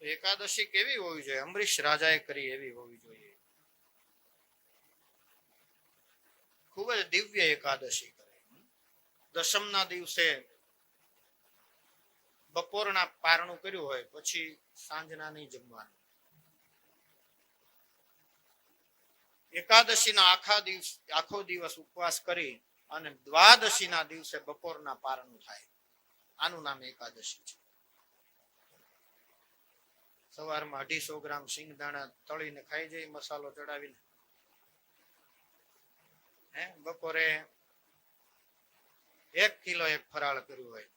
એકાદશી કેવી હોવી જોઈએ? અમરીશ રાજાએ કરી એવી હોવી જોઈએ. ખૂબ જ દિવ્ય એકાદશી કરે. દશમ ના દિવસે બપોરના પારણું કર્યું હોય પછી સાંજના નહીં જમવાનું. એકાદશી ના આખો દિવસ ઉપવાસ કરી અને દ્વાદશી ના દિવસે બપોરના પારણું થાય. આનું નામ એકાદશી છે. સવારમાં 250 ગ્રામ સિંગદાણા તળીને ખાઈ જાય મસાલો ચડાવીને. બપોરે 1 કિલો ફરાળ કર્યું હોય.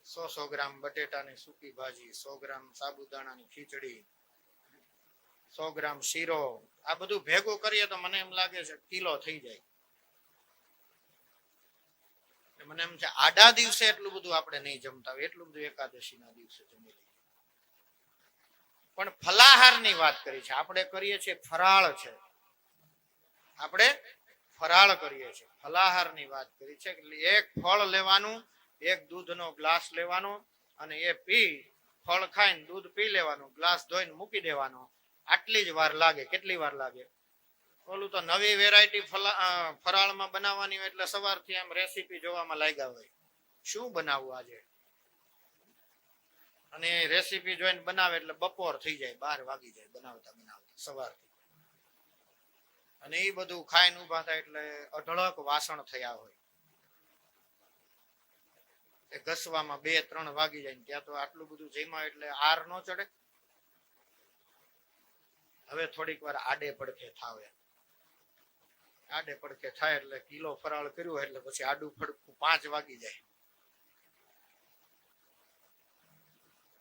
100 ગ્રામ બટેટાની સૂકી ભાજી, 100 ગ્રામ સાબુદાણાની ખીચડી, 100 ગ્રામ શીરો, આ બધું ભેગું કરીએ તો મને એમ લાગે છે કિલો થઈ જાય. મને એમ છે આડા દિવસે એટલું બધું આપણે નહીં જમતા હોય, એટલું બધું એકાદશી ના દિવસે જમી લઈએ. પણ ફલાહાર ની વાત કરી છે, આપણે કરીએ છીએ ફરાળ છે. આપણે ફરાળ કરીએ છીએ, ફલાહાર ની વાત કરી છે. એટલે એક ફળ લેવાનું, એક દૂધનો ગ્લાસ લેવાનો અને એ પી, ફળ ખાઈને દૂધ પી લેવાનું, ગ્લાસ ધોઈને મૂકી દેવાનો. આટલી જ વાર લાગે. કેટલી વાર લાગે? ઓલું તો નવી વેરાયટી ફરાળમાં બનાવવાની હોય એટલે સવારથી આમ રેસીપી જોવામાં લાગ્યા હોય, શું બનાવવું આજે, અને રેસીપી જોઈને બનાવે એટલે બપોર થઈ જાય, 12 વાગી જાય બનાવતા બનાવતા સવારથી. અને એ બધું ખાઈને ઉભા થાય એટલે અઢળક વાસણ થયા હોય. એ ઘસવામાં 2-3 વાગી જાય. ત્યાં તો આટલું બધું જમ્યા એટલે આર ન ચડે. હવે થોડીક વાર આડે પડખે થાવ. આડે પડખે થાય એટલે કિલો ફરાળ કર્યું એટલે પછી આડું ફડકું 5 વાગી જાય.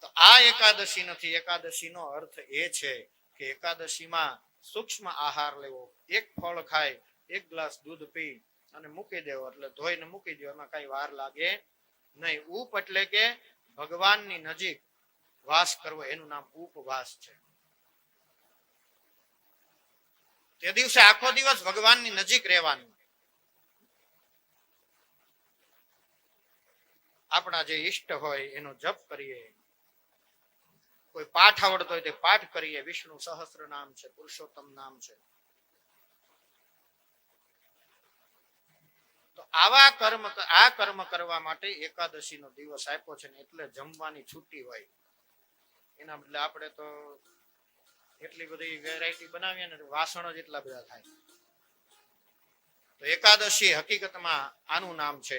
તો આ એકાદશી નથી. એકાદશી નો અર્થ એ છે કે એકાદશીમાં સૂક્ષ્મ આહાર લેવો. એક ફળ ખાય, 1 ગ્લાસ દૂધ પી અને મૂકી દેવો, એટલે ધોઈને મૂકી દો, એમાં કઈ વાર લાગે નહીં. ઉપ એટલે કે ભગવાનની નજીક વાસ કરવો, એનું નામ ઉપવાસ છે. તે દિવસે આખો દિવસ ભગવાનની નજીક રહેવાનું. આપણા જે ઈષ્ટ હોય એનો જપ કરીએ, કોઈ પાઠ આવડતો હોય તે પાઠ કરીએ. વિષ્ણુ સહસ્ત્ર નામ છે, પુરુષોત્તમ નામ છે. તો આવા કર્મ કરવા માટે એકાદશી નો દિવસ આપ્યો છે ને, એટલે જમવાની છૂટી હોય. એના બદલે આપણે તો એટલી બધી વેરાયટી બનાવીએ ને, વાસણો જ એટલા બધા થાય. તો એકાદશી હકીકતમાં આનું નામ છે